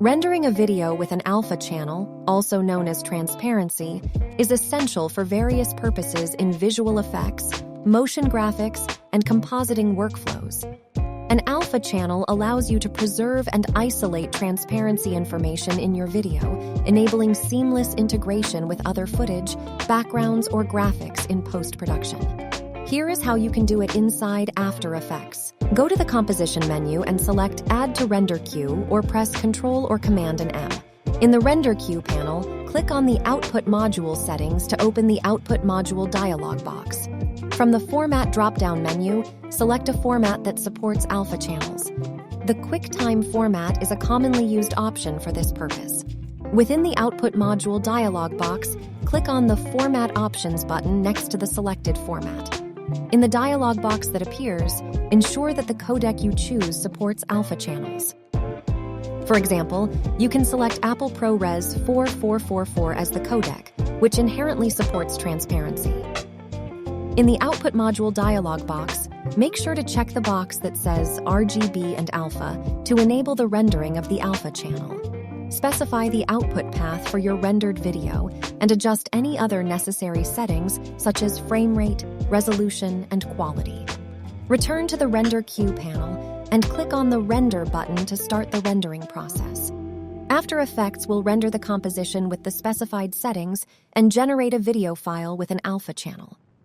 Rendering a video with an alpha channel, also known as transparency, is essential for various purposes in visual effects, motion graphics, and compositing workflows. An alpha channel allows you to preserve and isolate transparency information in your video, enabling seamless integration with other footage, backgrounds, or graphics in post-production. Here is how you can do it inside After Effects. Go to the Composition menu and select Add to Render Queue or press Ctrl or Command and M. In the Render Queue panel, click on the Output Module settings to open the Output Module dialog box. From the Format drop-down menu, select a format that supports alpha channels. The QuickTime format is a commonly used option for this purpose. Within the Output Module dialog box, click on the Format Options button next to the selected format. In the dialog box that appears, ensure that the codec you choose supports alpha channels. For example, you can select Apple ProRes 4444 as the codec, which inherently supports transparency. In the Output Module dialog box, make sure to check the box that says RGB and alpha to enable the rendering of the alpha channel. Specify the output path for your rendered video and adjust any other necessary settings such as frame rate, resolution, and quality. Return to the Render Queue panel and click on the Render button to start the rendering process. After Effects will render the composition with the specified settings and generate a video file with an alpha channel.